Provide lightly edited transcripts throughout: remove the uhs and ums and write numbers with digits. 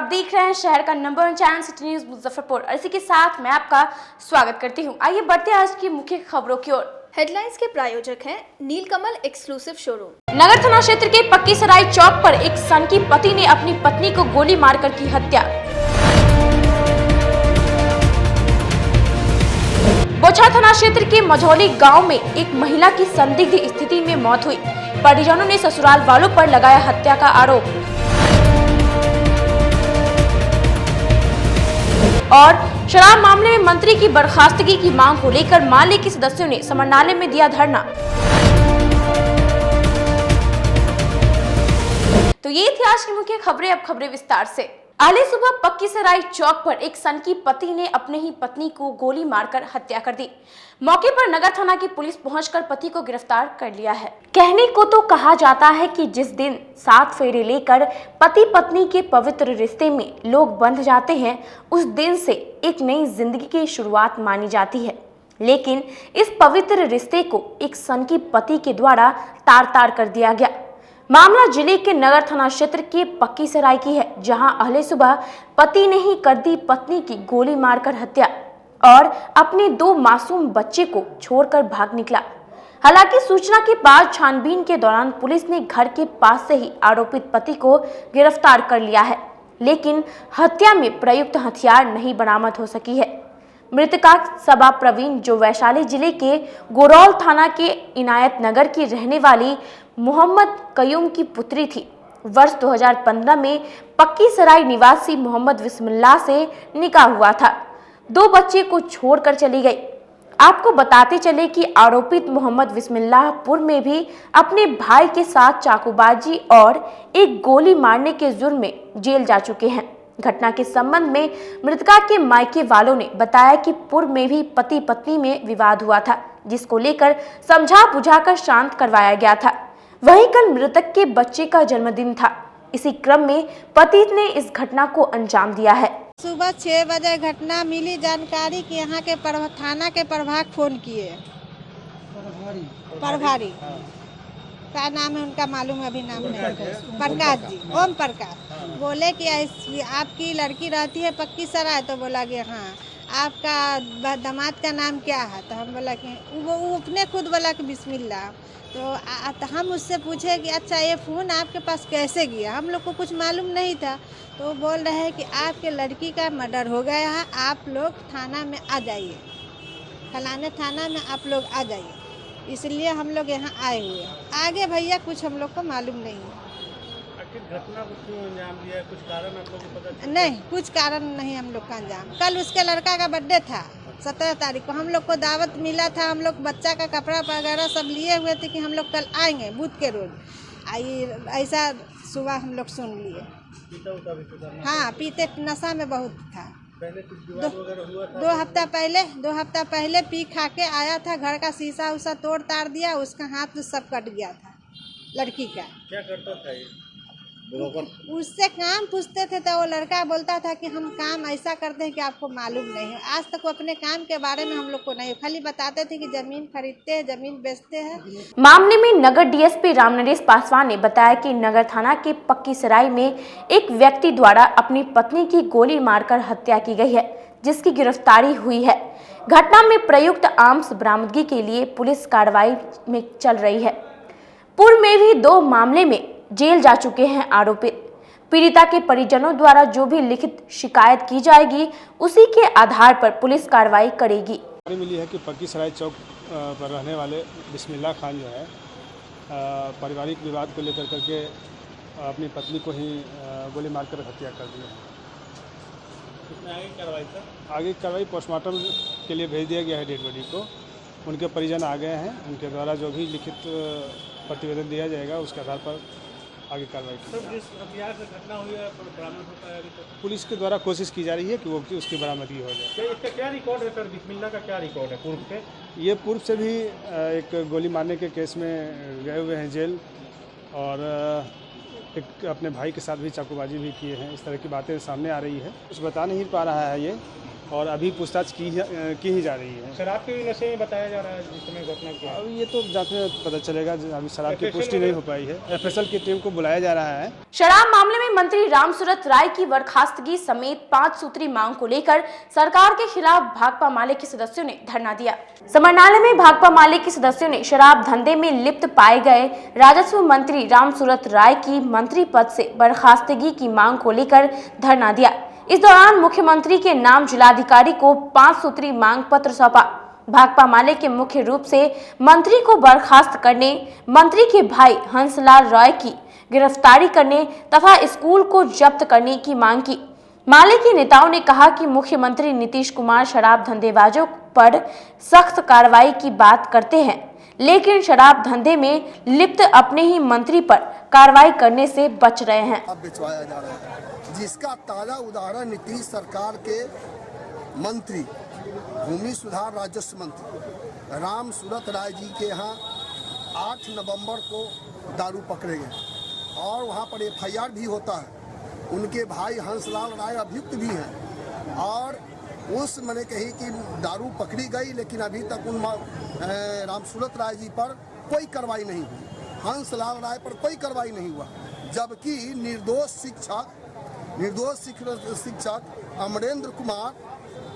आप देख रहे हैं शहर का number 1 channel city news Muzaffarpur और इसी के साथ मैं आपका स्वागत करती हूं। आइए बढ़ते हैं आज की मुख्य खबरों की ओर। हेडलाइंस के प्रायोजक हैं नीलकमल एक्सक्लूसिव शोरूम। नगर थाना क्षेत्र के पक्की सराय चौक पर एक सनकी पति ने अपनी पत्नी को गोली मारकर की हत्या। बोछा थाना क्षेत्र के मझौली गांव में एक महिला की संदिग्ध स्थिति में मौत हुई। परिजनों ने ससुराल वालों पर लगाया हत्या का आरोप। और शराब मामले में मंत्री की बर्खास्तगी की मांग को लेकर माले के सदस्यों ने समरनाले में दिया धरना। तो ये थी आज की मुख्य खबरें। अब खबरें विस्तार से। आले सुबह पक्की सराय चौक पर एक सनकी पति ने अपने ही पत्नी को गोली मारकर हत्या कर दी। मौके पर नगर थाना की पुलिस पहुंचकर पति को गिरफ्तार कर लिया है। कहने को तो कहा जाता है कि जिस दिन 7 फेरे लेकर पति पत्नी के पवित्र रिश्ते में लोग बंध जाते हैं, उस दिन से एक नई जिंदगी की शुरुआत मानी जाती है। लेकिन इस पवित्र रिश्ते को एक सनकी पति के द्वारा तार तार कर दिया गया। मामला जिले के नगर थाना क्षेत्र के पक्की सराय की है, जहां अहले सुबह पति ने ही कर दी पत्नी की गोली मारकर हत्या और अपने 2 मासूम बच्चे को छोड़कर भाग निकला। हालांकि सूचना के बाद छानबीन के दौरान पुलिस ने घर के पास से ही आरोपित पति को गिरफ्तार कर लिया है, लेकिन हत्या में प्रयुक्त हथियार नहीं बरामद हो सकी है। मृतका सबा प्रवीण, जो वैशाली जिले के गोरौल थाना के इनायत नगर की रहने वाली मोहम्मद कयूम की पुत्री थी। वर्ष 2015 में पक्की सराय निवासी मोहम्मद बिस्मिल्लाह से निकाह हुआ था। 2 बच्चे को छोड़कर चली गई। आपको बताते चले कि आरोपित मोहम्मद बिस्मिल्लाह पूर्व में भी अपने भाई के साथ चाकूबाजी और एक गोली मारने के जुर्म में जेल जा चुके हैं। घटना के संबंध में मृतका के मायके वालों ने बताया कि पूर्व में भी पति पत्नी में विवाद हुआ था, जिसको लेकर समझा बुझाकर शांत करवाया गया था। वहीं कल मृतक के बच्चे का जन्मदिन था। इसी क्रम में पति ने इस घटना को अंजाम दिया है। सुबह 6 बजे घटना मिली जानकारी कि यहाँ के थाना के प्रभाग फोन किए। प्रभारी क्या नाम है उनका मालूम है, अभी नाम नहीं। प्रकाश जी, ओम प्रकाश बोले कि आपकी लड़की रहती है पक्की सराय, तो बोला कि हाँ। आपका दामाद का नाम क्या है, तो हम बोला कि वो अपने खुद बोला कि बिस्मिल्लाह। तो हम उससे पूछे कि अच्छा ये फ़ोन आपके पास कैसे गया, हम लोग को कुछ मालूम नहीं था। तो बोल रहे हैं कि आपके लड़की का मर्डर हो गया है, आप लोग थाना में आ जाइए, फलाने थाना में आप लोग आ जाइए। इसलिए हम लोग यहाँ आए हुए हैं। आगे भैया कुछ हम लोग को मालूम नहीं है। घटना को क्यों अंजाम दिया, कुछ कारण आप लोग को पता? नहीं, कुछ कारण नहीं हम लोग का अंजाम। कल उसके लड़का का बर्थडे था 17 तारीख को, हम लोग को दावत मिला था। हम लोग बच्चा का कपड़ा वगैरह सब लिए हुए थे कि हम लोग कल आएंगे बुध के रोज। ऐसा सुबह हम लोग सुन लिए। हाँ, पीते नशा में बहुत था। पहले कुछ विवाद वगैरह हुआ था? 2 हफ्ता पहले पी खा के आया था, घर का शीशा उसा तोड़ ताड़ दिया, उसका हाथ सब कट गया था लड़की का। क्या करता था ये? उससे काम पूछते थे तो वो लड़का बोलता था कि हम काम ऐसा करते हैं कि आपको मालूम नहीं है। आज तक वो अपने काम के बारे में हम लोग को नहीं, खाली बताते थे कि जमीन खरीदते हैं, जमीन बेचते हैं। मामले में नगर डीएसपी रामनरेश पासवान ने बताया कि नगर थाना के पक्की सराय में एक व्यक्ति द्वारा अपनी पत्नी की गोली मारकर हत्या की गई है, जिसकी गिरफ्तारी हुई है। घटना में प्रयुक्त आर्म्स बरामदगी के लिए पुलिस कार्रवाई में चल रही है। पूर्व में भी 2 मामले में जेल जा चुके हैं आरोपित। पीड़िता के परिजनों द्वारा जो भी लिखित शिकायत की जाएगी, उसी के आधार पर पुलिस कार्रवाई करेगी। जानकारी मिली है कि पक्की सराय चौक पर रहने वाले बिस्मिल्लाह खान जो है पारिवारिक विवाद को लेकर करके अपनी पत्नी को ही गोली मारकर हत्या कर दी है। आगे कार्रवाई सर? आगे कार्रवाई पोस्टमार्टम के लिए भेज दिया गया है डेड बॉडी को। उनके परिजन आ गए हैं, उनके द्वारा जो भी लिखित प्रतिवेदन दिया जाएगा उसके आधार पर आगे कार्रवाई की। जिस हथियार से घटना हुई है बरामद होता है अभी तक? पुलिस के द्वारा कोशिश की जा रही है कि वो उसकी बरामदगी हो जाए। इसका क्या रिकॉर्ड है सर? बिस्मिल्लाह का क्या रिकॉर्ड है पूर्व से? ये पूर्व से भी एक गोली मारने के केस में गए हुए हैं जेल, और एक अपने भाई के साथ भी चाकूबाजी भी किए हैं। इस तरह की बातें सामने आ रही है। कुछ बता नहीं पा रहा है ये, और अभी पूछताछ की ही जा रही है। शराब के नशे में बताया जा रहा है जिस समय घटना की। अब ये तो जांच में पता चलेगा, अभी शराब की पुष्टि नहीं हो पाई है। एफएसएल की टीम को बुलाया जा रहा है। शराब मामले में मंत्री रामसूरत राय की बर्खास्तगी समेत 5 सूत्री मांग को लेकर सरकार के खिलाफ भाकपा माले के सदस्यों ने धरना दिया। समरनाले में भाकपा माले के सदस्यों ने शराब धंधे में लिप्त पाए गए राजस्व मंत्री रामसूरत राय की मंत्री पद से बर्खास्तगी की मांग को लेकर धरना दिया। इस दौरान मुख्यमंत्री के नाम जिलाधिकारी को 5 सूत्री मांग पत्र सौंपा। भाकपा माले के मुख्य रूप से मंत्री को बर्खास्त करने, मंत्री के भाई हंसलाल रॉय की गिरफ्तारी करने तथा स्कूल को जब्त करने की मांग की। माले के नेताओं ने कहा कि मुख्यमंत्री नीतीश कुमार शराब धंधेबाजों पर सख्त कार्रवाई की बात करते हैं, लेकिन शराब धंधे में लिप्त अपने ही मंत्री पर कार्रवाई करने से बच रहे हैं। अब बिचवाया जा रहा है, जिसका ताज़ा उदाहरण नीतीश सरकार के मंत्री, भूमि सुधार राजस्व मंत्री रामसूरत राय जी के यहाँ 8 नवंबर को दारू पकड़े गए और वहाँ पर एफआईआर भी होता है। उनके भाई हंसलाल राय अभियुक्त भी हैं और उस मैंने कही कि दारू पकड़ी गई, लेकिन अभी तक उन रामसूरत राय जी पर कोई कार्रवाई नहीं हुई, हंसलाल राय पर कोई कार्रवाई नहीं हुआ, जबकि निर्दोष शिक्षक अमरेंद्र कुमार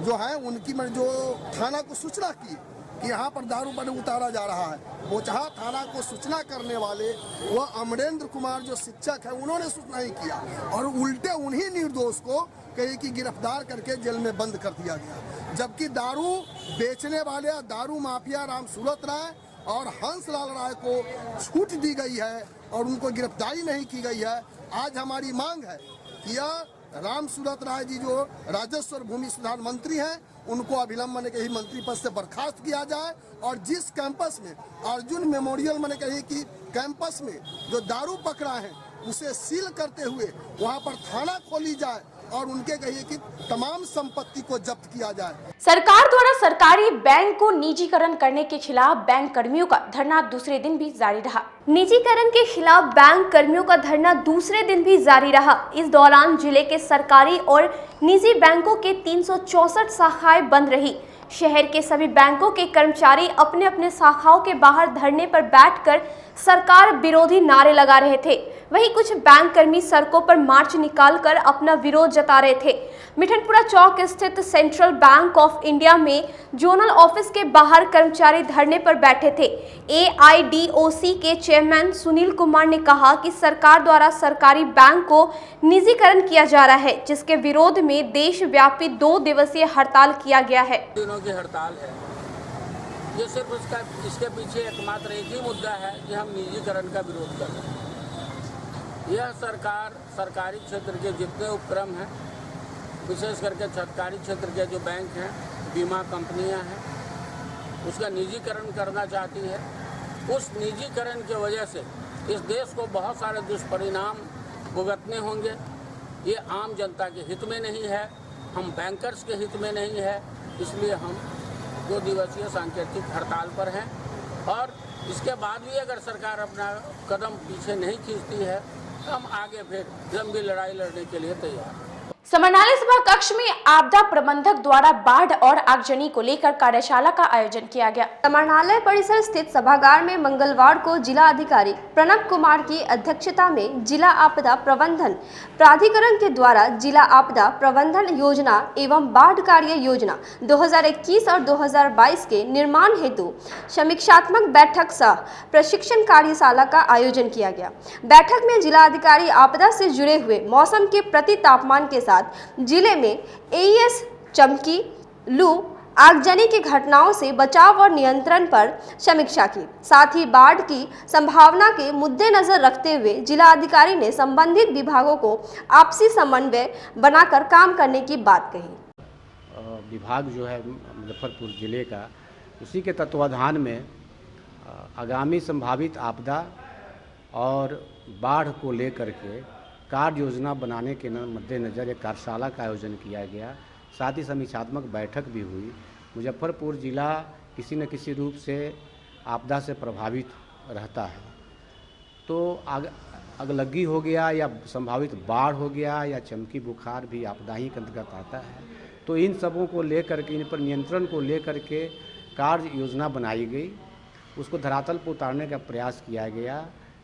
जो है उनकी मैंने जो थाना को सूचना की कि यहाँ पर दारू बने उतारा जा रहा है, वो जहाँ थाना को सूचना करने वाले वह अमरेंद्र कुमार जो शिक्षक है उन्होंने सूचना ही किया और उल्टे उन्हीं निर्दोष को कहीं की गिरफ्तार करके जेल में बंद कर दिया गया, जबकि दारू बेचने वाले दारू माफिया रामसूरत राय और हंसलाल राय को छूट दी गई है और उनको गिरफ्तारी नहीं की गई है। आज हमारी मांग है कि यह रामसूरत राय जी जो राजस्व और भूमि सुधार मंत्री हैं उनको अविलंब मैंने कही मंत्री पद से बर्खास्त किया जाए और जिस कैंपस में अर्जुन मेमोरियल मैंने कही कि कैंपस में जो दारू पकड़ा है उसे सील करते हुए वहां पर थाना खोली जाए और उनके कहिए कि तमाम संपत्ति को जब्त किया जाए। सरकार द्वारा सरकारी बैंक को निजीकरण करने के खिलाफ बैंक कर्मियों का धरना दूसरे दिन भी जारी रहा। निजीकरण के खिलाफ बैंक कर्मियों का धरना दूसरे दिन भी जारी रहा। इस दौरान जिले के सरकारी और निजी बैंकों के 364 शाखाएं बंद रही। शहर के सभी बैंकों के कर्मचारी अपने अपने शाखाओं के बाहर धरने पर बैठकर सरकार विरोधी नारे लगा रहे थे। वहीं कुछ बैंक कर्मी सड़कों पर मार्च निकालकर अपना विरोध जता रहे थे। मिठनपुरा चौक स्थित सेंट्रल बैंक ऑफ इंडिया में जोनल ऑफिस के बाहर कर्मचारी धरने पर बैठे थे। AIDOC के चेयरमैन सुनील कुमार ने कहा कि सरकार द्वारा सरकारी बैंक को निजीकरण किया जा रहा है, जिसके विरोध में देशव्यापी 2 दिवसीय हड़ताल किया गया है। दिनों की हड़ताल है, ये सिर्फ इसके पीछे एकमात्र एक ही मुद्दा है कि हम निजीकरण का विरोध कर रहे हैं। यह सरकार सरकारी क्षेत्र के जितने उपक्रम हैं, विशेष करके सरकारी क्षेत्र के जो बैंक हैं, बीमा कंपनियां हैं, उसका निजीकरण करना चाहती है। उस निजीकरण की वजह से इस देश को बहुत सारे दुष्परिणाम भुगतने होंगे। ये आम जनता के हित में नहीं है, हम बैंकर्स के हित में नहीं है, इसलिए हम 2 दिवसीय सांकेतिक हड़ताल पर हैं। और इसके बाद भी अगर सरकार अपना कदम पीछे नहीं खींचती है, हम आगे फिर लंबी लड़ाई लड़ने के लिए तैयार हैं। समरनाले सभा कक्ष में आपदा प्रबंधक द्वारा बाढ़ और आगजनी को लेकर कार्यशाला का आयोजन किया गया। समरनालय परिसर स्थित सभागार में मंगलवार को जिला अधिकारी प्रणब कुमार की अध्यक्षता में जिला आपदा प्रबंधन प्राधिकरण के द्वारा जिला आपदा प्रबंधन योजना एवं बाढ़ कार्य योजना 2021 और 2022 के निर्माण हेतु समीक्षात्मक बैठक सह प्रशिक्षण कार्यशाला का आयोजन किया गया। बैठक में जिला अधिकारी आपदा से जुड़े हुए मौसम के प्रति तापमान के साथ जिले में AES, चमकी, लू, आगजनी की घटनाओं से बचाव और नियंत्रण पर समीक्षा की। साथ ही बाढ़ की संभावना के मुद्देनजर रखते हुए जिला अधिकारी ने संबंधित विभागों को आपसी समन्वय बनाकर काम करने की बात कही। विभाग जो है मुजफ्फरपुर जिले का, उसी के तत्वाधान में आगामी संभावित आपदा और बाढ़ को लेकर के कार्य योजना बनाने के मद्देनज़र एक कार्यशाला का आयोजन किया गया। साथ ही समीक्षात्मक बैठक भी हुई। मुजफ्फरपुर जिला किसी न किसी रूप से आपदा से प्रभावित रहता है, तो अगलगी हो गया या संभावित बाढ़ हो गया या चमकी बुखार भी आपदा ही के अंतर्गत आता है। तो इन सबों को लेकर के, इन पर नियंत्रण को लेकर के कार्य योजना बनाई गई, उसको धरातल पर उतारने का प्रयास किया गया।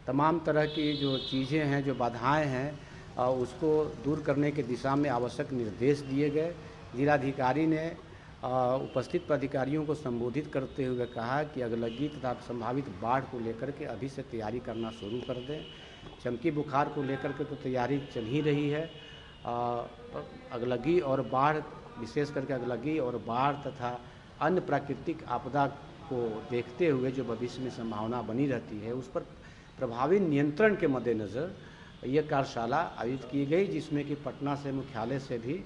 तमाम तरह की जो चीज़ें हैं, जो बाधाएं हैं, उसको दूर करने की दिशा में आवश्यक निर्देश दिए गए। जिलाधिकारी ने उपस्थित अधिकारियों को संबोधित करते हुए कहा कि अगलगी तथा संभावित बाढ़ को लेकर के अभी से तैयारी करना शुरू कर दें। चमकी बुखार को लेकर के तो तैयारी चल ही रही है। अगलगी और बाढ़, विशेष करके अगलगी और बाढ़ तथा अन्य प्राकृतिक आपदा को देखते हुए जो भविष्य में संभावना बनी रहती है, उस पर प्रभावी नियंत्रण के मद्देनज़र ये कार्यशाला आयोजित की गई, जिसमें कि पटना से मुख्यालय से भी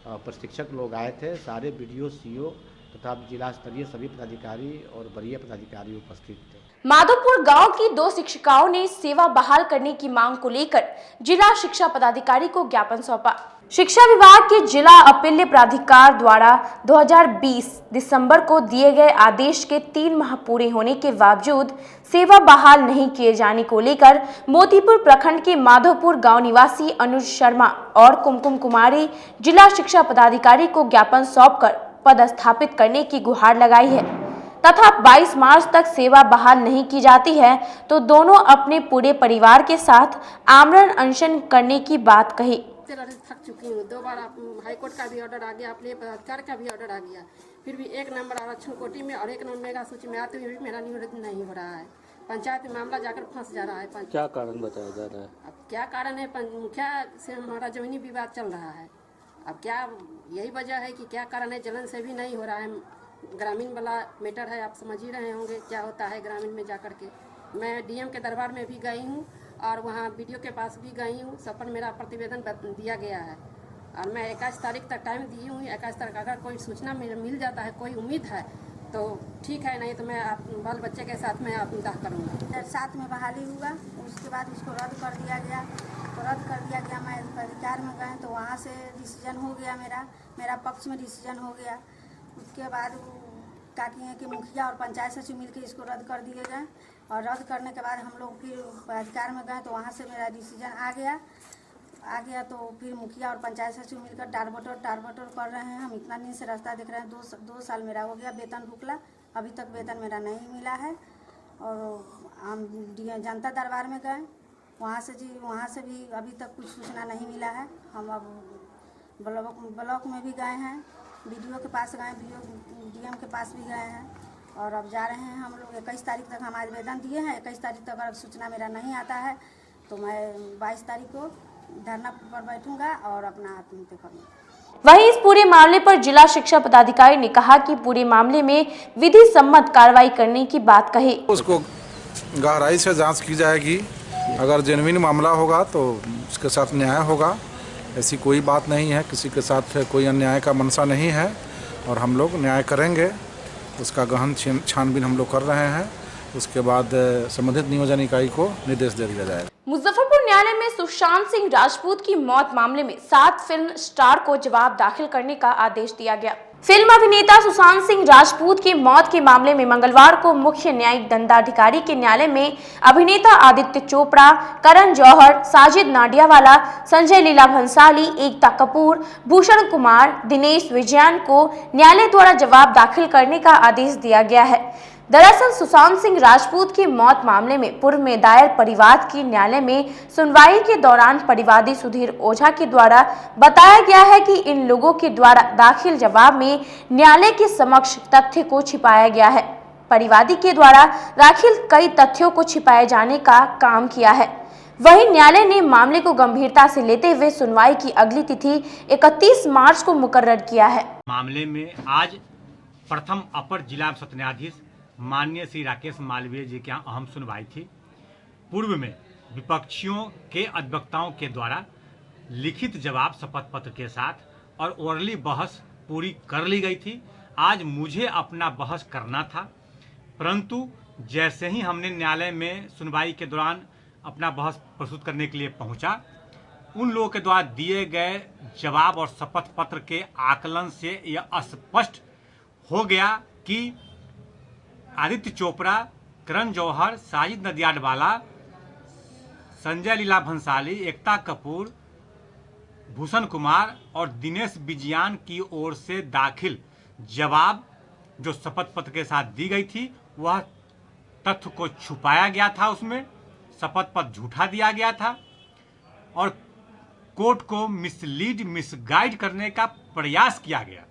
प्रशिक्षक लोग आए थे। सारे BDO, CO तथा जिला स्तरीय सभी पदाधिकारी और वरीय पदाधिकारी उपस्थित थे। माधोपुर गांव की 2 शिक्षिकाओं ने सेवा बहाल करने की मांग को लेकर जिला शिक्षा पदाधिकारी को ज्ञापन सौंपा। शिक्षा विभाग के जिला अपील्य प्राधिकार द्वारा 2020 दिसंबर को दिए गए आदेश के 3 माह पूरे होने के बावजूद सेवा बहाल नहीं किए जाने को लेकर मोतीपुर प्रखंड के माधोपुर गांव निवासी अनुज शर्मा और कुमकुम कुमारी जिला शिक्षा पदाधिकारी को ज्ञापन सौंपकर पदस्थापित करने की गुहार लगाई है तथा 22 मार्च तक सेवा बहाल नहीं की जाती है तो दोनों अपने पूरे परिवार के साथ आमरण अनशन करने की बात कही। थक चुकी हूँ। 2 बार हाईकोर्ट का भी ऑर्डर आ गया, अपने पदाधिकारी का भी ऑर्डर आ गया, फिर भी 1 नंबर आरक्षण कोटि में और 1 नंबर मेगा सूची में आते हुए भी मेरा निवृत्ति नहीं हो रहा है। पंचायत में मामला जाकर फंस जा रहा है। क्या कारण बताया जा रहा है? अब क्या कारण है? मुखिया से हमारा जमीनी विवाद चल रहा है। अब क्या यही वजह है कि क्या कारण है? जलन से भी नहीं हो रहा है। ग्रामीण वाला मैटर है, आप समझ ही रहे होंगे क्या होता है ग्रामीण में जाकर के। मैं DM के दरबार में भी गई हूँ और वहाँ BDO के पास भी गई हूँ। सब पर मेरा प्रतिवेदन दिया गया है और मैं 21 तारीख तक टाइम दी हूँ। 21 तारीख अगर कोई सूचना मिल जाता है, कोई उम्मीद है तो ठीक है, नहीं तो मैं बाल बच्चे के साथ में आत्मदाह करूँगा। 7 में बहाली हुआ, उसके बाद उसको रद्द कर दिया गया। मैं अधिकार में गए तो वहाँ से डिसीजन हो गया, मेरा पक्ष में डिसीजन हो गया। उसके बाद ताकि है कि मुखिया और पंचायत सचिव मिलकर इसको रद्द कर दिए गए और रद्द करने के बाद हम लोग फिर अधिकार में गए तो वहाँ से मेरा डिसीजन आ गया तो फिर मुखिया और पंचायत सचिव मिलकर टारबटोर कर रहे हैं। हम इतना दिन से रास्ता देख रहे हैं। 2 साल मेरा हो गया, वेतन रुकला, अभी तक वेतन मेरा नहीं मिला है। और हम जनता दरबार में गए, वहाँ से भी अभी तक कुछ सूचना नहीं मिला है। हम अब ब्लॉक में भी गए हैं, BDO के पास गए, DM के पास भी गए हैं और अब जा रहे हैं हम लोग। 21 तारीख तक हम आवेदन दिए हैं। 21 तारीख तक अगर सूचना मेरा नहीं आता है तो मैं 22 तारीख को धरना पर बैठूंगा और अपना आत्महत्या करूँगा। वहीं इस पूरे मामले पर जिला शिक्षा पदाधिकारी ने कहा कि पूरे मामले में विधि सम्मत कार्रवाई करने की बात कही। उसको गहराई से जांच की जाएगी। अगर जेन्युइन मामला होगा तो उसके साथ न्याय होगा। ऐसी कोई बात नहीं है, किसी के साथ कोई अन्याय का मंशा नहीं है और हम लोग न्याय करेंगे। उसका गहन छानबीन हम लोग कर रहे हैं। उसके बाद संबंधित नियोजन इकाई को निर्देश दे दिया जाएगा। मुजफ्फरपुर न्यायालय में सुशांत सिंह राजपूत की मौत मामले में 7 फिल्म स्टार को जवाब दाखिल करने का आदेश दिया गया। फिल्म अभिनेता सुशांत सिंह राजपूत की मौत के मामले में मंगलवार को मुख्य न्यायिक दंडाधिकारी के न्यायालय में अभिनेता आदित्य चोपड़ा, करण जौहर, साजिद नाडियावाला, संजय लीला भंसाली, एकता कपूर, भूषण कुमार, दिनेश विजयन को न्यायालय द्वारा जवाब दाखिल करने का आदेश दिया गया है। दरअसल सुशांत सिंह राजपूत की मौत मामले में पूर्व में दायर परिवाद की न्यायालय में सुनवाई के दौरान परिवादी सुधीर ओझा के द्वारा बताया गया है कि इन लोगों के द्वारा दाखिल जवाब में न्यायालय के समक्ष तथ्य को छिपाया गया है। परिवादी के द्वारा दाखिल कई तथ्यों को छिपाए जाने का काम किया है। वहीं न्यायालय ने मामले को गंभीरता से लेते हुए सुनवाई की अगली तिथि 31 मार्च को मुकर्रर किया है। मामले में आज प्रथम अपर जिला सत्र न्यायाधीश माननीय श्री राकेश मालवीय जी के यहाँ अहम सुनवाई थी। पूर्व में विपक्षियों के अधिवक्ताओं के द्वारा लिखित जवाब शपथ पत्र के साथ और ओरली बहस पूरी कर ली गई थी। आज मुझे अपना बहस करना था, परंतु जैसे ही हमने न्यायालय में सुनवाई के दौरान अपना बहस प्रस्तुत करने के लिए पहुंचा, उन लोगों के द्वारा दिए गए जवाब और शपथ पत्र के आकलन से यह स्पष्ट हो गया कि आदित्य चोपड़ा, करण जौहर, साजिद नाडियाडवाला, संजय लीला भंसाली, एकता कपूर भूषण कुमार और दिनेश विजयान की ओर से दाखिल जवाब जो शपथ पत्र के साथ दी गई थी वह तथ्य को छुपाया गया था, उसमें शपथ पत्र झूठा दिया गया था और कोर्ट को मिसगाइड करने का प्रयास किया गया।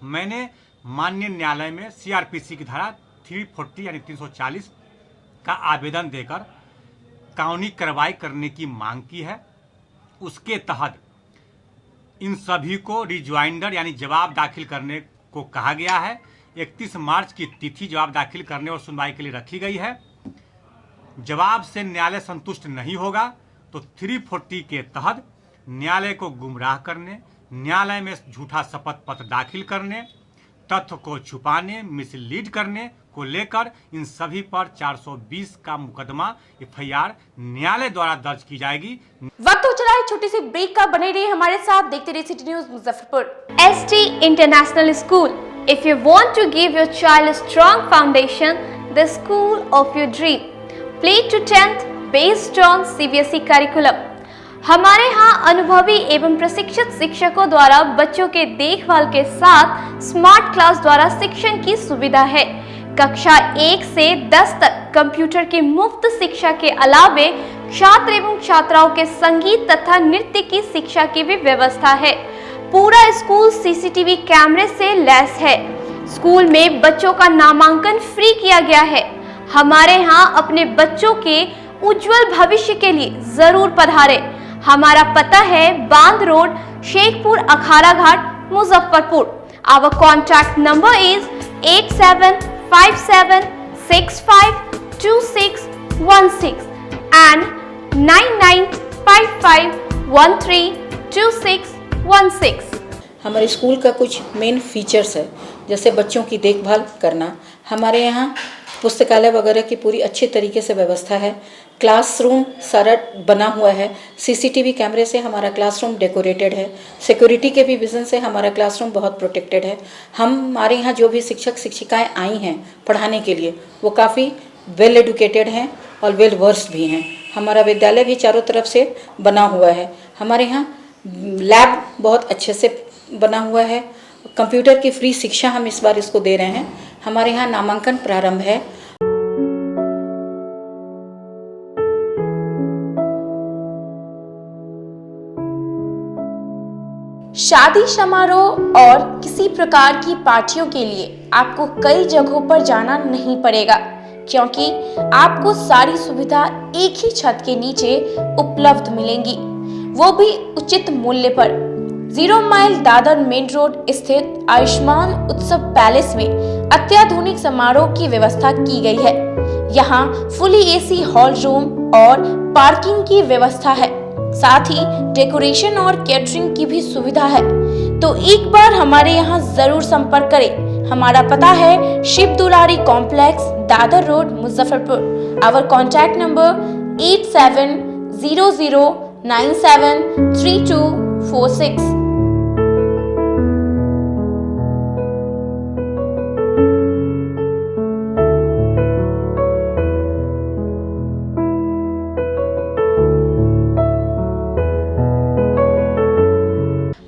मैंने माननीय न्यायालय में सीआरपीसी की धारा 340 यानी 340 का आवेदन देकर कानूनी कार्रवाई करने की मांग की है। उसके तहत इन सभी को रिज्वाइंडर यानी जवाब दाखिल करने को कहा गया है। 31 मार्च की तिथि जवाब दाखिल करने और सुनवाई के लिए रखी गई है। जवाब से न्यायालय संतुष्ट नहीं होगा तो 340 के तहत न्यायालय को गुमराह करने, न्यायालय में झूठा शपथ पत्र दाखिल करने, तथ्य को छुपाने, मिसलीड करने को लेकर इन सभी पर 420 का मुकदमा एफआईआर न्यायालय द्वारा दर्ज की जाएगी। वक्त हो चला है छोटी सी ब्रेक का, बने रहिए हमारे साथ, देखते रहिए city news Muzaffarpur. ST International School. If you want to give your child a strong foundation, the school of your dream. Play to 10th based on CBSE curriculum. हमारे यहाँ अनुभवी एवं प्रशिक्षित शिक्षकों द्वारा बच्चों के देखभाल के साथ स्मार्ट क्लास द्वारा शिक्षण की सुविधा है। कक्षा 1 से 10 तक कंप्यूटर की मुफ्त शिक्षा के अलावे छात्र एवं छात्राओं के संगीत तथा नृत्य की शिक्षा की भी व्यवस्था है। पूरा स्कूल सीसीटीवी कैमरे से लैस है। स्कूल में बच्चों का नामांकन फ्री किया गया है। हमारे यहाँ अपने बच्चों के उज्जवल भविष्य के लिए जरूर पधारें। हमारा पता है बांध road, Shekhpur Akhara Ghat, Muzaffarpur. Our contact number is 8757652616 and 9955132616। हमारे स्कूल का कुछ मेन फीचर्स है, जैसे बच्चों की देखभाल करना। हमारे यहाँ पुस्तकालय वगैरह की पूरी अच्छे तरीके से व्यवस्था है। क्लासरूम सारा बना हुआ है। सीसीटीवी कैमरे से हमारा क्लासरूम डेकोरेटेड है। सिक्योरिटी के भी विजन से हमारा क्लासरूम बहुत प्रोटेक्टेड है। हमारे यहाँ जो भी शिक्षक शिक्षिकाएं आई हैं पढ़ाने के लिए वो काफ़ी वेल एडुकेटेड हैं और वेल वर्स्ड भी हैं। हमारा विद्यालय भी चारों तरफ से बना हुआ है। हमारे यहाँ लैब बहुत अच्छे से बना हुआ है। कंप्यूटर की फ्री शिक्षा हम इस बार इसको दे रहे हैं। हमारे यहाँ नामांकन प्रारंभ है। शादी समारोह और किसी प्रकार की पार्टियों के लिए आपको कई जगहों पर जाना नहीं पड़ेगा, क्योंकि आपको सारी सुविधा एक ही छत के नीचे उपलब्ध मिलेंगी, वो भी उचित मूल्य पर। 0 माइल दादर मेन रोड स्थित आयुष्मान उत्सव पैलेस में अत्याधुनिक समारोह की व्यवस्था की गई है। यहाँ फुली एसी हॉल रूम और पार्किंग की व्यवस्था है, साथ ही डेकोरेशन और कैटरिंग की भी सुविधा है। तो एक बार हमारे यहाँ जरूर संपर्क करें। हमारा पता है Shiv Dulari complex, Dadar road, Muzaffarpur. Our contact number 8700973246।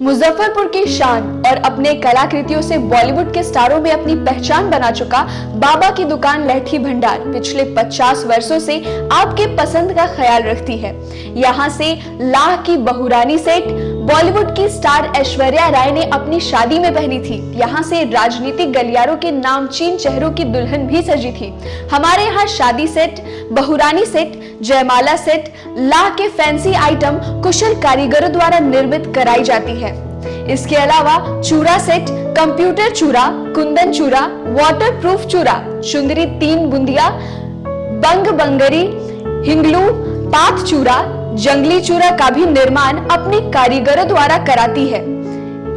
Muzaffarpur की शान और अपने कलाकृतियों से बॉलीवुड के स्टारों में अपनी पहचान बना चुका बाबा की दुकान लहठी भंडार पिछले 50 वर्षों से आपके पसंद का ख्याल रखती है। यहाँ से लाह की बहुरानी सेट बॉलीवुड की स्टार ऐश्वर्या राय ने अपनी शादी में पहनी थी। यहाँ से राजनीतिक गलियारों के नामचीन चेहरों की दुल्हन भी सजी थी। हमारे यहाँ शादी सेट, बहुरानी सेट, जयमाला सेट, लाह के फैंसी आइटम कुशल कारीगरों द्वारा निर्मित कराई जाती है। इसके अलावा चूड़ा सेट, कंप्यूटर चूड़ा, कुंदन चूड़ा, वाटरप्रूफ चूड़ा, चुंदरी 3 बुंदिया, बंग बंगरी, हिंगलू, पात चूड़ा, जंगली चूड़ा का भी निर्माण अपने कारीगरों द्वारा कराती है।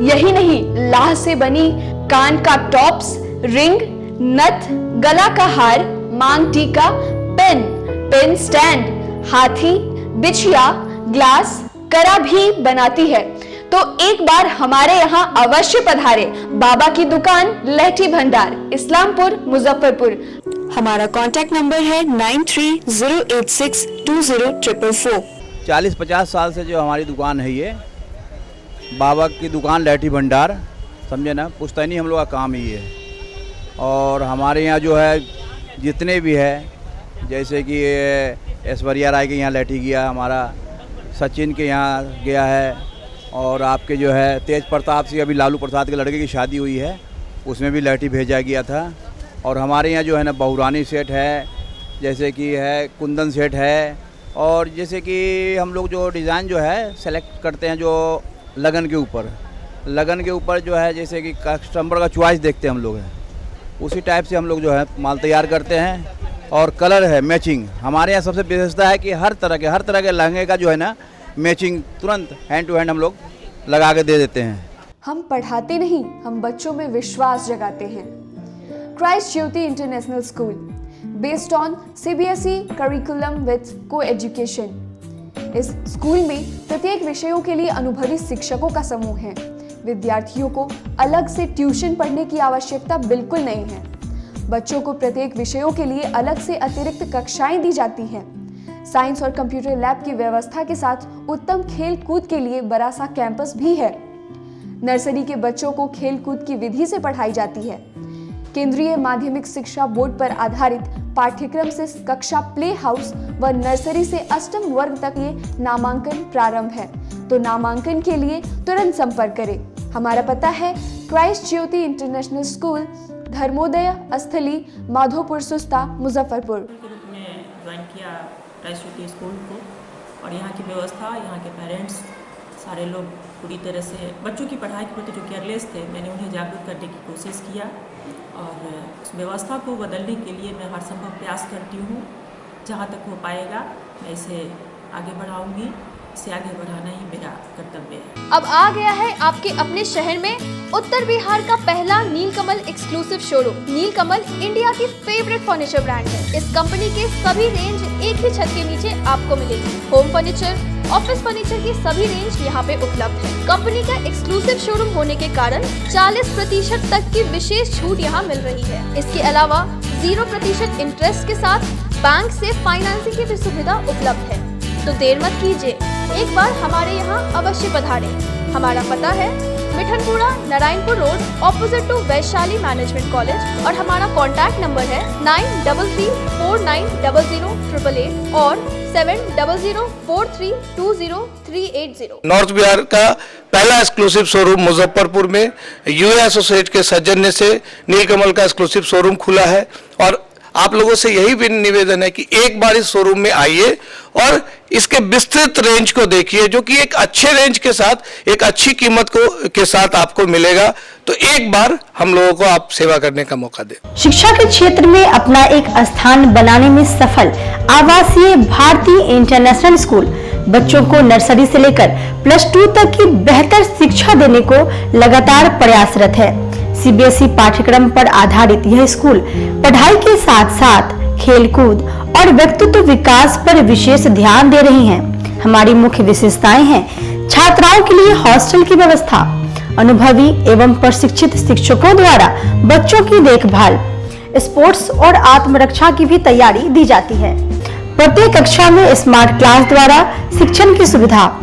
यही नहीं, लाह से बनी कान का टॉप्स, रिंग, नथ, गला का हार, मांग टीका, पेन स्टैंड, हाथी, बिछिया, ग्लास, करा भी बनाती है। तो एक बार हमारे यहाँ अवश्य पधारे। बाबा की दुकान लहठी भंडार, इस्लामपुर, मुजफ्फरपुर। हमारा कांटेक्ट नंबर है 9308620444। 40-50 साल से जो हमारी दुकान है ये बाबा की दुकान लैठी भंडार, समझे ना, पुश्तैनी हम लोग का काम ही है। और हमारे यहाँ जो है जितने भी है, जैसे कि ऐश्वर्या राय के यहाँ लैठी गया, हमारा सचिन के यहाँ गया है, और आपके जो है तेज प्रताप सिंह, अभी लालू प्रसाद के लड़के की शादी हुई है, उसमें भी लैठी भेजा गया था। और हमारे यहाँ जो है ना बहुरानी सेट है, जैसे कि है कुंदन सेट है, और जैसे कि हम लोग जो डिज़ाइन जो है सेलेक्ट करते हैं जो लगन के ऊपर जो है, जैसे कि कस्टमर का चॉइस देखते हैं हम लोग हैं, उसी टाइप से हम लोग जो है माल तैयार करते हैं। और कलर है मैचिंग, हमारे यहाँ सबसे विशेषता है कि हर तरह के लहंगे का जो है ना मैचिंग तुरंत हैंड टू हैंड हम लोग लगा के दे देते हैं। हम पढ़ाते नहीं, हम बच्चों में विश्वास जगाते हैं। Christ Jyoti International School, based on CBSE curriculum with co-education. इस स्कूल में प्रत्येक विषयों के लिए अनुभवी शिक्षकों का समूह है। विद्यार्थियों को अलग से ट्यूशन पढ़ने की आवश्यकता बिल्कुल नहीं है। बच्चों को प्रत्येक विषयों के लिए अलग से अतिरिक्त कक्षाएं दी जाती हैं। साइंस और कंप्यूटर लैब की व्यवस्था के साथ उत्तम खेल कूद के लिए बड़ा सा कैंपस भी है। नर्सरी के बच्चों को खेल कूद की विधि से पढ़ाई जाती है। केंद्रीय माध्यमिक शिक्षा बोर्ड पर आधारित पाठ्यक्रम से कक्षा प्ले हाउस व नर्सरी से अष्टम वर्ग तक ये नामांकन प्रारंभ है, तो नामांकन के लिए तुरंत संपर्क करें। हमारा पता है Christ Jyoti International school, Dharmodaya स्थली, माधोपुर सुस्ता, मुजफ्फरपुर। के रूप में ज्वाइन किया क्राइस्ट ज्योति स्कूल को, और यहाँ की व्यवस्था, यहाँ के पेरेंट्स सारे लोग पूरी तरह से बच्चों की पढ़ाई के प्रति जो केयरलेस थे, मैंने उन्हें जागरूक करने की कोशिश किया, और उस व्यवस्था को बदलने के लिए मैं हर संभव प्रयास करती हूँ। जहाँ तक हो पाएगा मैं इसे आगे बढ़ाऊँगी, इसे आगे बढ़ाना ही मेरा कर्तव्य है। अब आ गया है आपके अपने शहर में उत्तर बिहार का पहला नीलकमल एक्सक्लूसिव शोरूम। नीलकमल इंडिया की फेवरेट फर्नीचर ब्रांड है। इस कंपनी के सभी रेंज एक ही छत के नीचे आपको मिलेगी। होम फर्नीचर, ऑफिस फर्नीचर की सभी रेंज यहाँ पे उपलब्ध है। कंपनी का एक्सक्लूसिव शोरूम होने के कारण 40% तक की विशेष छूट यहाँ मिल रही है। इसके अलावा 0% इंटरेस्ट के साथ बैंक से फाइनेंसिंग की भी सुविधा उपलब्ध है। तो देर मत कीजिए, एक बार हमारे यहाँ अवश्य पधारें। हमारा पता है Mithanpura, Narayanpur road, opposite to Vaishali management college, और हमारा कॉन्टैक्ट नंबर है 9334900888 और 7004320380। नॉर्थ बिहार का पहला एक्सक्लूसिव शोरूम मुजफ्फरपुर में यूए एसोसिएट के सौजन्य से नीलकमल का एक्सक्लूसिव शोरूम खुला है, और आप लोगों से यही भी निवेदन है कि एक बार इस शोरूम में आइए और इसके विस्तृत रेंज को देखिए, जो कि एक अच्छे रेंज के साथ एक अच्छी कीमत के साथ आपको मिलेगा। तो एक बार हम लोगों को आप सेवा करने का मौका दें। शिक्षा के क्षेत्र में अपना एक स्थान बनाने में सफल आवासीय भारती इंटरनेशनल स्कूल बच्चों को नर्सरी से लेकर +2 तक की बेहतर शिक्षा देने को लगातार प्रयासरत है। CBSE पाठ्यक्रम पर आधारित यह स्कूल पढ़ाई के साथ साथ खेलकूद और व्यक्तित्व विकास पर विशेष ध्यान दे रही हैं। हमारी मुख्य विशेषताएं हैं छात्राओं के लिए हॉस्टल की व्यवस्था, अनुभवी एवं प्रशिक्षित शिक्षकों द्वारा बच्चों की देखभाल, स्पोर्ट्स और आत्मरक्षा की भी तैयारी दी जाती है। प्रत्येक कक्षा में स्मार्ट क्लास द्वारा शिक्षण की सुविधा,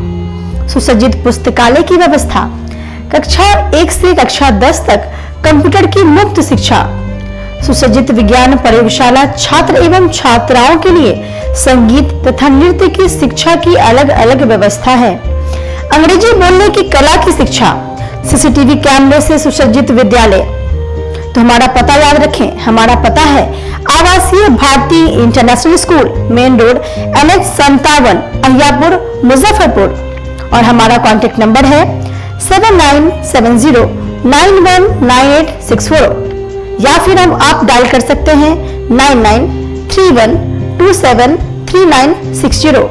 सुसज्जित पुस्तकालय की व्यवस्था, कक्षा 1 से कक्षा 10 तक कंप्यूटर की मुफ्त शिक्षा, सुसज्जित विज्ञान प्रयोगशाला, छात्र एवं छात्राओं के लिए संगीत तथा नृत्य की शिक्षा की अलग अलग व्यवस्था है। अंग्रेजी बोलने की कला की शिक्षा, CCTV कैमरे से सुसज्जित विद्यालय। तो हमारा पता याद रखें, हमारा पता है Awasiya Bharti international school, main road NH 57, Ahiyapur, Muzaffarpur, और हमारा कॉन्टेक्ट नंबर है 7970919864, या फिर आप डायल कर सकते हैं 9931273960,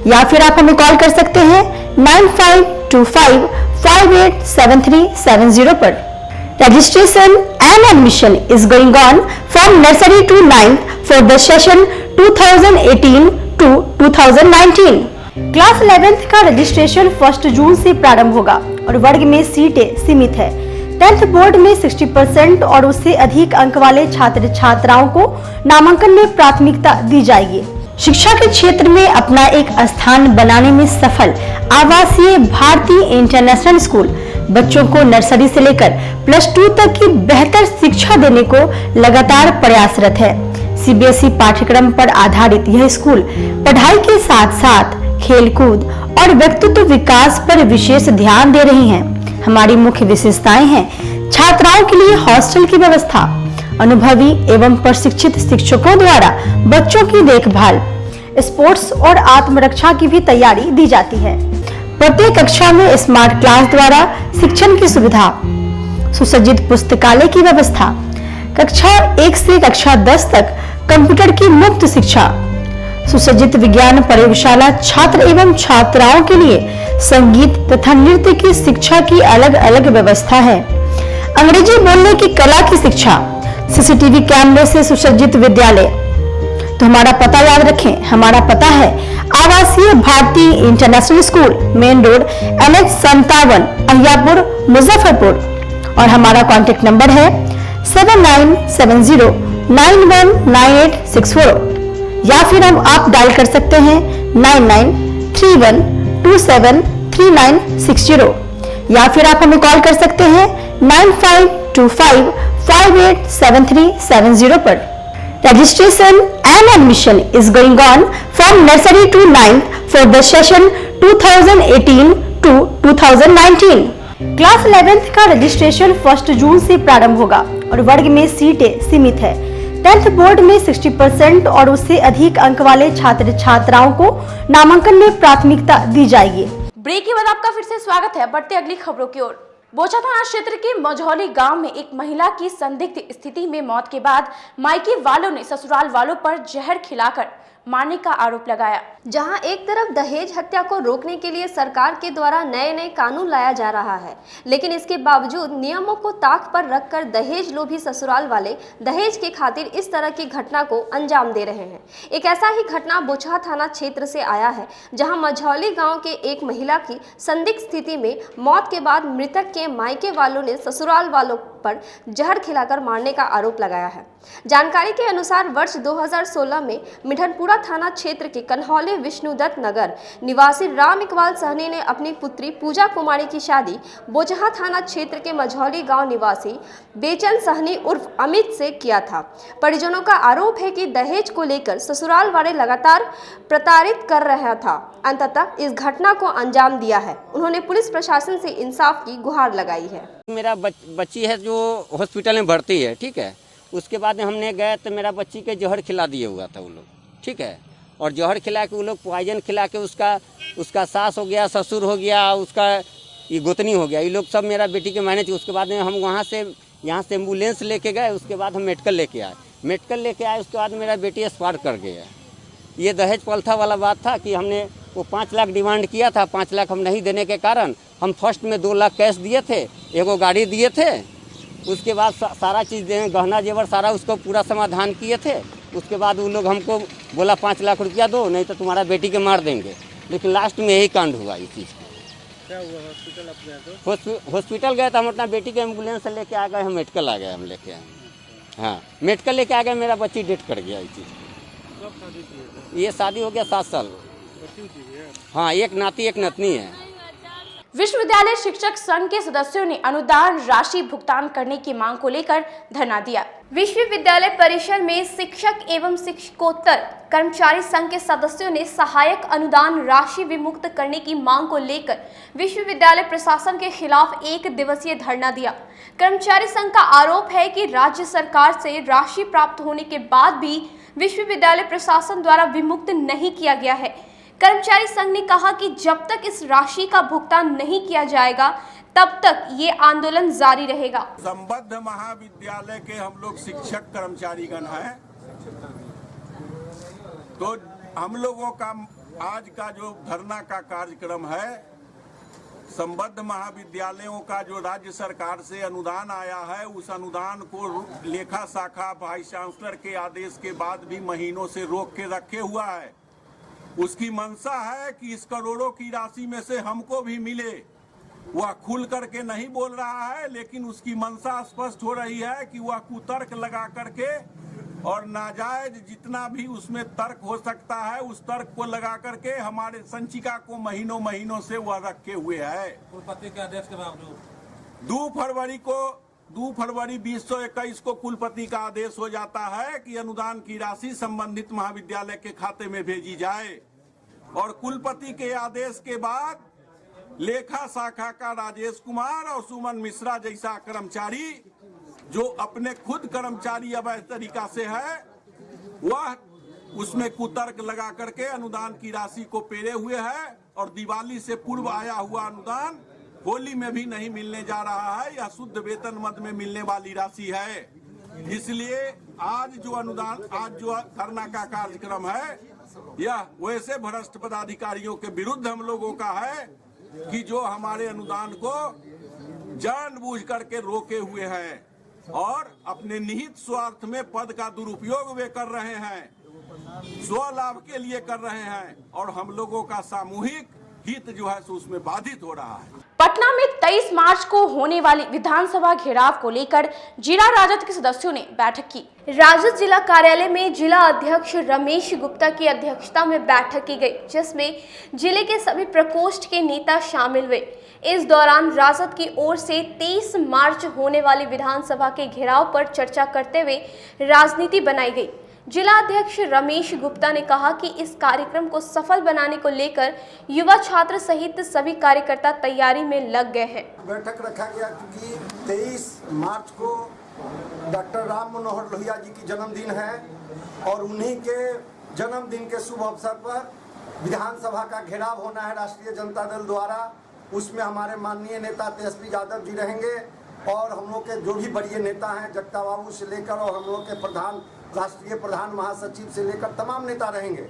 या फिर आप हमें कॉल कर सकते हैं 9525587370 पर। Registration and admission is going on from nursery to 9th for the session 2018 to 2019. Class 11th का रजिस्ट्रेशन 1 जून से प्रारंभ होगा और वर्ग में सीटें सीमित है। 10th बोर्ड में 60% और उससे अधिक अंक वाले छात्र छात्राओं को नामांकन में प्राथमिकता दी जाएगी। शिक्षा के क्षेत्र में अपना एक स्थान बनाने में सफल आवासीय भारती इंटरनेशनल स्कूल बच्चों को नर्सरी से लेकर +2 तक की बेहतर शिक्षा देने को लगातार प्रयासरत है। सीबीएसई पाठ्यक्रम पर आधारित यह स्कूल पढ़ाई के साथ साथ खेलकूद और व्यक्तित्व विकास पर विशेष ध्यान दे रही हैं। हमारी मुख्य विशेषताएं हैं छात्राओं के लिए हॉस्टल की व्यवस्था, अनुभवी एवं प्रशिक्षित शिक्षकों द्वारा बच्चों की देखभाल, स्पोर्ट्स और आत्मरक्षा की भी तैयारी दी जाती है। प्रत्येक कक्षा में स्मार्ट क्लास द्वारा शिक्षण की सुविधा, सुसज्जित पुस्तकालय की व्यवस्था, कक्षा 1 से कक्षा 10 तक कंप्यूटर की मुफ्त शिक्षा, सुसज्जित विज्ञान प्रयोगशाला, छात्र एवं छात्राओं के लिए संगीत तथा नृत्य की शिक्षा की अलग अलग व्यवस्था है। अंग्रेजी बोलने की कला की शिक्षा, सीसीटीवी कैमरे से सुसज्जित विद्यालय। तो हमारा पता याद रखें, हमारा पता है Awasiya Bharti international school, main road NH 57, Ahiyapur, Muzaffarpur. और हमारा कॉन्टेक्ट नंबर है 7970919864 या फिर आप डायल कर सकते हैं 9931273960 या फिर आप हमें कॉल कर सकते हैं 9525587370 पर। Registration and admission is going on from nursery to 9th for the session 2018 to 2019. Class 11th का रजिस्ट्रेशन 1 जून से प्रारंभ होगा और वर्ग में सीटें सीमित है। 10th बोर्ड में 60% और उससे अधिक अंक वाले छात्र छात्राओं को नामांकन में प्राथमिकता दी जाएगी। ब्रेक के बाद आपका फिर से स्वागत है। बढ़ते अगली खबरों की ओर। बोचा थाना क्षेत्र के मझौली गांव में एक महिला की संदिग्ध स्थिति में मौत के बाद मायके वालों ने ससुराल वालों पर जहर खिलाकर मारने का आरोप लगाया। जहां एक तरफ दहेज हत्या को रोकने के लिए सरकार के द्वारा नए कानून लाया जा रहा है, लेकिन इसके बावजूद नियमों को ताक पर रखकर दहेज लोभी ससुराल वाले दहेज के खातिर इस तरह की घटना को अंजाम दे रहे हैं। एक ऐसा ही घटना बोचा थाना क्षेत्र से आया है, जहां मझौली गांव के एक महिला की संदिग्ध स्थिति में मौत के बाद मृतक के मायके वालों ने ससुराल वालों पर जहर खिलाकर मारने का आरोप लगाया है। जानकारी के अनुसार वर्ष 2016 में मिठनपुरा थाना क्षेत्र के कन्हौली विष्णुदत्त नगर निवासी राम इकबाल सहनी ने अपनी पुत्री पूजा कुमारी की शादी बोचहा थाना क्षेत्र के मझौली गांव निवासी बेचन सहनी उर्फ अमित से किया था। परिजनों का आरोप है कि दहेज को लेकर ससुराल वाले लगातार प्रताड़ित कर रहा था। अंततः इस घटना को अंजाम दिया है। उन्होंने पुलिस प्रशासन से इंसाफ की गुहार लगाई है। मेरा बच्ची है जो हॉस्पिटल में भर्ती है, ठीक है। उसके बाद हमने गए तो मेरा बच्ची के जहर खिला दिए हुआ था वो लोग, ठीक है। और जहर खिला के वो लोग पॉइजन खिला के उसका सास हो गया, ससुर हो गया, उसका ये गोतनी हो गया, ये लोग सब मेरा बेटी के मैनेज। उसके बाद में हम यहाँ से एम्बुलेंस लेके गए। उसके बाद हम मेडिकल लेके आए। उसके बाद मेरा बेटी एक्सपायर कर गया। ये दहेज पलथा वाला बात था कि हमने वो 5 लाख डिमांड किया था। 5 लाख हम नहीं देने के कारण हम फर्स्ट में 2 लाख कैश दिए थे, एगो गाड़ी दिए थे। उसके बाद सारा चीज़ दे, गहना जेवर सारा उसको पूरा समाधान किए थे। उसके बाद वो लोग हमको बोला 5 लाख रुपया दो, नहीं तो तुम्हारा बेटी के मार देंगे। लेकिन लास्ट में यही कांड हुआ इस चीज़ का। क्या हुआ? हॉस्पिटल अपने तो हॉस्पिटल गए तो हम अपना बेटी के एम्बुलेंस से लेके आ गए। हम मेडिकल आ गए, हम लेके आए। हाँ, मेडिकल लेके आ गए। मेरा बच्ची डेथ कर गया इस चीज़ की। कब शादी की है? ये शादी हो गया 7 साल। बच्ची की है? हाँ, एक नाती एक नतनी है। विश्वविद्यालय शिक्षक संघ के सदस्यों ने अनुदान राशि भुगतान करने की मांग को लेकर धरना दिया। विश्वविद्यालय परिसर में शिक्षक एवं शिक्षकोत्तर कर्मचारी संघ के सदस्यों ने सहायक अनुदान राशि विमुक्त करने की मांग को लेकर विश्वविद्यालय प्रशासन के खिलाफ 1 दिवसीय धरना दिया। कर्मचारी संघ का आरोप है कि राज्य सरकार से राशि प्राप्त होने के बाद भी विश्वविद्यालय प्रशासन द्वारा विमुक्त नहीं किया गया है। कर्मचारी संघ ने कहा कि जब तक इस राशि का भुगतान नहीं किया जाएगा तब तक ये आंदोलन जारी रहेगा। संबद्ध महाविद्यालय के हम लोग शिक्षक कर्मचारीगण हैं, तो हम लोगों का आज का जो धरना का कार्यक्रम है, संबद्ध महाविद्यालयों का जो राज्य सरकार से अनुदान आया है, उस अनुदान को लेखा शाखा वाइस चांसलर के आदेश के बाद भी महीनों से रोक के रखे हुआ है। उसकी मंशा है कि इस करोड़ों की राशि में से हमको भी मिले। वह खुल करके नहीं बोल रहा है, लेकिन उसकी मंशा स्पष्ट हो रही है कि वह कुतर्क लगा करके और नाजायज जितना भी उसमें तर्क हो सकता है उस तर्क को लगा करके हमारे संचिका को महीनों महीनों से वह रखे हुए है। कुलपति के आदेश के बावजूद 2 फरवरी 2021 को कुलपति का आदेश हो जाता है कि अनुदान की राशि संबंधित महाविद्यालय के खाते में भेजी जाए और कुलपति के आदेश के बाद लेखा शाखा का राजेश कुमार और सुमन मिश्रा जैसा कर्मचारी जो अपने खुद कर्मचारी अवैध तरीका से है वह उसमें कुतर्क लगा करके अनुदान की राशि को पेरे हुए है और दिवाली से पूर्व आया हुआ अनुदान होली में भी नहीं मिलने जा रहा है। यह शुद्ध वेतन मद में मिलने वाली राशि है। इसलिए आज जो धरना का कार्यक्रम है यह वैसे भ्रष्ट पदाधिकारियों के विरुद्ध हम लोगों का है कि जो हमारे अनुदान को जानबूझ करके रोके हुए हैं और अपने निहित स्वार्थ में पद का दुरुपयोग वे कर रहे हैं, स्वलाभ के लिए कर रहे हैं और हम लोगों का सामूहिक हित जो है सो उसमें बाधित हो रहा है। पटना में 23 मार्च को होने वाली विधानसभा घेराव को लेकर जिला राजद के सदस्यों ने बैठक की। राजद जिला कार्यालय में जिला अध्यक्ष रमेश गुप्ता की अध्यक्षता में बैठक की गई, जिसमें जिले के सभी प्रकोष्ठ के नेता शामिल हुए। इस दौरान राजद की ओर से 23 मार्च होने वाली विधानसभा के घेराव पर चर्चा करते हुए राजनीति बनाई गई। जिला अध्यक्ष रमेश गुप्ता ने कहा कि इस कार्यक्रम को सफल बनाने को लेकर युवा छात्र सहित सभी कार्यकर्ता तैयारी में लग गए हैं। बैठक रखा गया क्योंकि 23 मार्च को डॉक्टर राम मनोहर लोहिया जी की जन्मदिन है और उन्हीं के जन्मदिन के शुभ अवसर पर विधानसभा का घेराव होना है राष्ट्रीय जनता दल द्वारा। उसमें हमारे माननीय नेता तेजस्वी यादव जी रहेंगे और हम लोग के जो भी बड़े नेता हैं जगता बाबू से लेकर और हम लोग के राष्ट्रीय प्रधान महासचिव से लेकर तमाम नेता रहेंगे।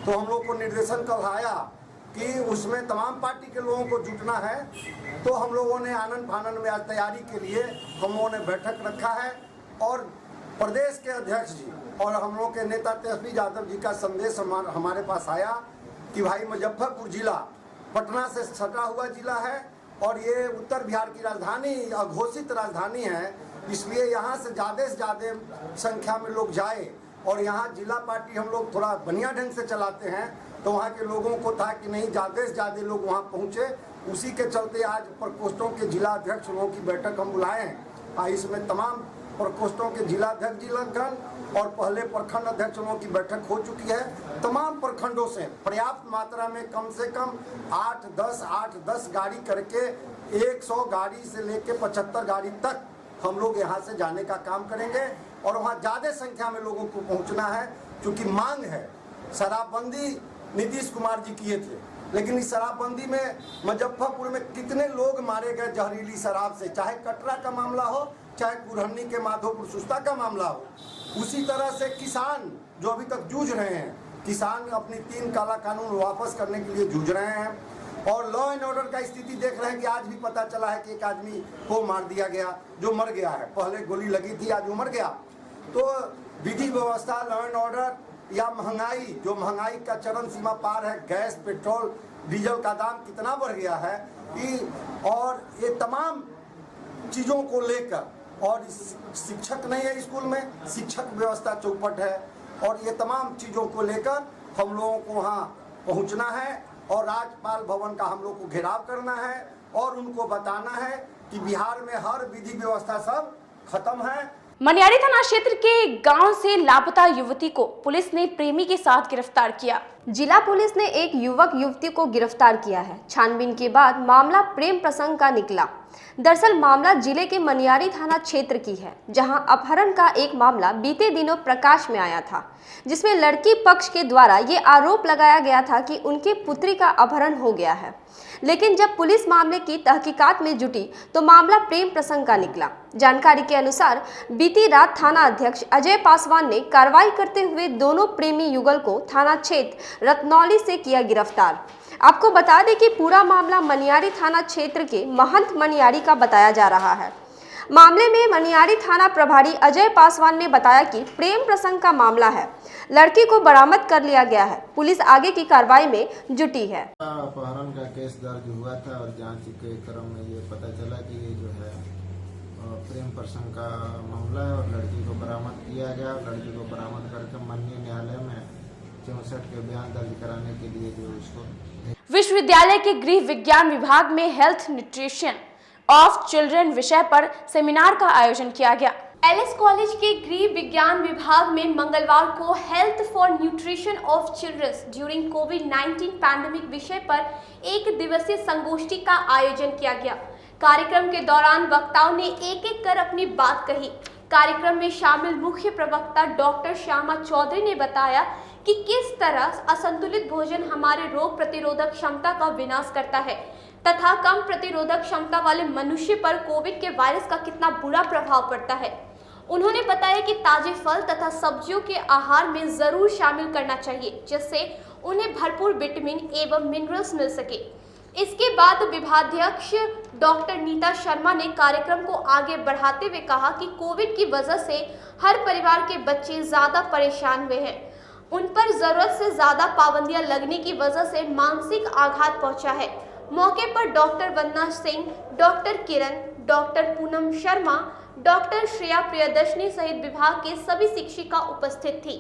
तो हम लोग को निर्देशन कल आया कि उसमें तमाम पार्टी के लोगों को जुटना है। तो हम लोगों ने आनंद फानन में आज तैयारी के लिए हम लोगों ने बैठक रखा है और प्रदेश के अध्यक्ष जी और हम लोग के नेता तेजस्वी यादव जी का संदेश हमारे पास आया कि भाई मुजफ्फरपुर जिला पटना से सटा हुआ जिला है और ये उत्तर बिहार की राजधानी अघोषित राजधानी है, इसलिए यहाँ से ज़्यादा संख्या में लोग जाए और यहाँ जिला पार्टी हम लोग थोड़ा बढ़िया ढंग से चलाते हैं। तो वहाँ के लोगों को था कि नहीं ज़्यादा से ज़्यादा लोग वहाँ पहुँचे, उसी के चलते आज प्रकोष्ठों के जिला अध्यक्ष लोगों की बैठक हम बुलाए हैं। इसमें तमाम प्रकोष्ठों के जिला अध्यक्ष जिलाखंड और पहले प्रखंड अध्यक्ष लोगों की बैठक हो चुकी है। तमाम प्रखंडों से पर्याप्त मात्रा में कम से कम 8-10 गाड़ी करके 100 गाड़ी से लेके 75 गाड़ी तक हम लोग यहाँ से जाने का काम करेंगे और वहाँ ज़्यादा संख्या में लोगों को पहुँचना है क्योंकि मांग है। शराबबंदी नीतीश कुमार जी किए थे, लेकिन इस शराबबंदी में मुजफ्फरपुर में कितने लोग मारे गए जहरीली शराब से, चाहे कटरा का मामला हो चाहे कुरहनी के माधोपुर सुस्ता का मामला हो। उसी तरह से किसान जो अभी तक जूझ रहे हैं, किसान अपनी 3 काला कानून वापस करने के लिए जूझ रहे हैं और लॉ एंड ऑर्डर का स्थिति देख रहे हैं कि आज भी पता चला है कि एक आदमी को मार दिया गया जो मर गया है, पहले गोली लगी थी आज वो मर गया। तो विधि व्यवस्था, लॉ एंड ऑर्डर या महंगाई, जो महंगाई का चरम सीमा पार है, गैस पेट्रोल डीजल का दाम कितना बढ़ गया है और ये तमाम चीज़ों को लेकर, और शिक्षक नहीं है स्कूल में, शिक्षक व्यवस्था चौपट है और ये तमाम चीज़ों को लेकर हम लोगों को वहाँ पहुँचना है और राज्यपाल भवन का हम लोग को घेराव करना है और उनको बताना है कि बिहार में हर विधि व्यवस्था सब खत्म है। मनियारी थाना क्षेत्र के गांव से लापता युवती को पुलिस ने प्रेमी के साथ गिरफ्तार किया। जिला पुलिस ने एक युवक युवती को गिरफ्तार किया है। छानबीन के बाद मामला प्रेम प्रसंग का निकला। दरअसल मामला जिले के मनियारी थाना क्षेत्र की है, जहां अपहरण का एक मामला बीते दिनों प्रकाश में आया था, जिसमें लड़की पक्ष के द्वारा ये आरोप लगाया गया था कि उनकी पुत्री का अपहरण हो गया है। लेकिन जब पुलिस मामले की तहकीकात में जुटी तो मामला प्रेम प्रसंग का निकला। जानकारी के अनुसार बीती रात थाना अध्यक्ष अजय पासवान ने कार्रवाई करते हुए दोनों प्रेमी युगल को थाना क्षेत्र रत्नौली से किया गिरफ्तार। आपको बता दें कि पूरा मामला मनियारी थाना क्षेत्र के महंत मनियारी का बताया जा रहा है। मामले में मनियारी थाना प्रभारी अजय पासवान ने बताया कि प्रेम प्रसंग का मामला है, लड़की को बरामद कर लिया गया है, पुलिस आगे की कार्रवाई में जुटी है। अपहरण का केस दर्ज हुआ था और जांच के क्रम में ये पता चला कि ये जो है प्रेम प्रसंग का मामला है और लड़की को बरामद किया गया। लड़की को बरामद करके माननीय न्यायालय में 64 के बयान दर्ज कराने के लिए जो उसको विश्वविद्यालय के गृह विज्ञान विभाग में हेल्थ न्यूट्रिशन ऑफ चिल्ड्रन विषय पर सेमिनार का आयोजन किया गया। एलएस कॉलेज के गृह विज्ञान विभाग में मंगलवार को health for nutrition of childrens during कोविड-19 पैंडेमिक विषय पर एक दिवसीय संगोष्ठी का आयोजन किया गया। कार्यक्रम के दौरान वक्ताओं ने एक एक कर अपनी बात कही। कार्यक्रम में शामिल मुख्य प्रवक्ता डॉक्टर श्यामा चौधरी ने बताया कि किस तरह असंतुलित भोजन हमारे रोग प्रतिरोधक क्षमता का विनाश करता है तथा कम प्रतिरोधक क्षमता वाले मनुष्य पर कोविड के वायरस का कितना बुरा प्रभाव पड़ता है। उन्होंने बताया कि ताजे फल तथा सब्जियों के आहार में जरूर शामिल करना चाहिए जिससे उन्हें भरपूर विटामिन एवं मिनरल्स मिल सके। इसके बाद विभागाध्यक्ष डॉक्टर नीता शर्मा ने कार्यक्रम को आगे बढ़ाते हुए कहा कि कोविड की वजह से हर परिवार के बच्चे ज्यादा परेशान हुए हैं। उन पर जरूरत से ज्यादा पाबंदियां लगने की वजह से मानसिक आघात पहुंचा है। मौके पर डॉक्टर वंदना सिंह, डॉक्टर किरण, डॉक्टर पूनम शर्मा, डॉक्टर श्रेया प्रियदर्शनी सहित विभाग के सभी शिक्षिका उपस्थित थी।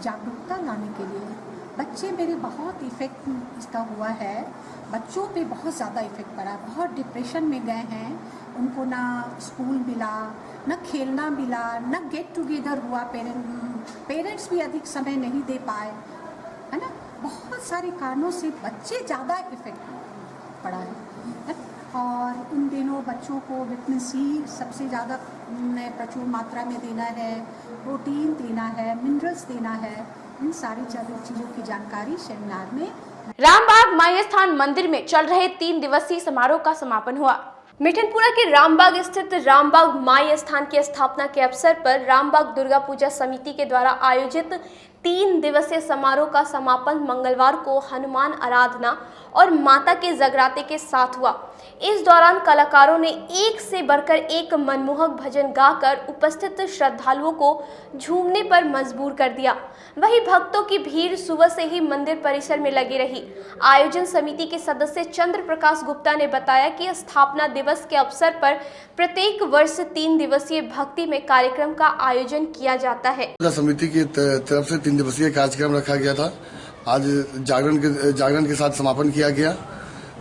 जागरूकता लाने के लिए बच्चे मेरे बहुत इफेक्ट इसका हुआ है, बच्चों पे बहुत ज़्यादा इफेक्ट पड़ा, बहुत डिप्रेशन में गए हैं। उनको ना स्कूल मिला, ना खेलना मिला, ना गेट टुगेदर हुआ, पेरेंट्स भी अधिक समय नहीं दे पाए, है ना। बहुत सारे कारणों से बच्चे ज़्यादा इफेक्ट पड़ा है। और इन दिनों बच्चों को विटामिन सी सबसे ज़्यादा प्रचुर मात्रा में देना है, प्रोटीन देना है, मिनरल्स देना है। इन सारी चीज़ों की जानकारी सेमिनार में रामबाग माई स्थान मंदिर में चल रहे 3 दिवसीय समारोह का समापन हुआ। मिठनपुरा के रामबाग स्थित रामबाग माई स्थान की स्थापना के अवसर पर रामबाग दुर्गा पूजा समिति के द्वारा आयोजित 3 दिवसीय समारोह का समापन मंगलवार को हनुमान आराधना और माता के जगराते के साथ हुआ। इस दौरान कलाकारों ने एक से बढ़कर एक मनमोहक भजन गाकर उपस्थित श्रद्धालुओं को झूमने पर मजबूर कर दिया। वहीं भक्तों की भीड़ सुबह से ही मंदिर परिसर में लगी रही। आयोजन समिति के सदस्य चंद्र प्रकाश गुप्ता ने बताया कि स्थापना दिवस के अवसर पर प्रत्येक वर्ष 3 दिवसीय भक्ति में कार्यक्रम का आयोजन किया जाता है। समिति की तरफ से 3 दिवसीय कार्यक्रम रखा गया था। आज जागरण के साथ समापन किया गया।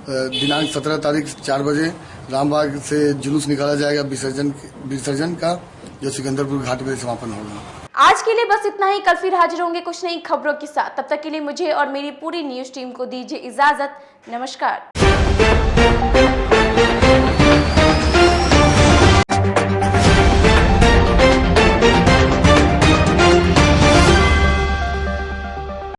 दिनांक 17 तारीख 4 बजे रामबाग से जुलूस निकाला जाएगा विसर्जन का, जो सिकंदरपुर घाट में समापन होगा। आज के लिए बस इतना ही। कल फिर हाजिर होंगे कुछ नई खबरों के साथ। तब तक के लिए मुझे और मेरी पूरी न्यूज टीम को दीजिए इजाजत। नमस्कार।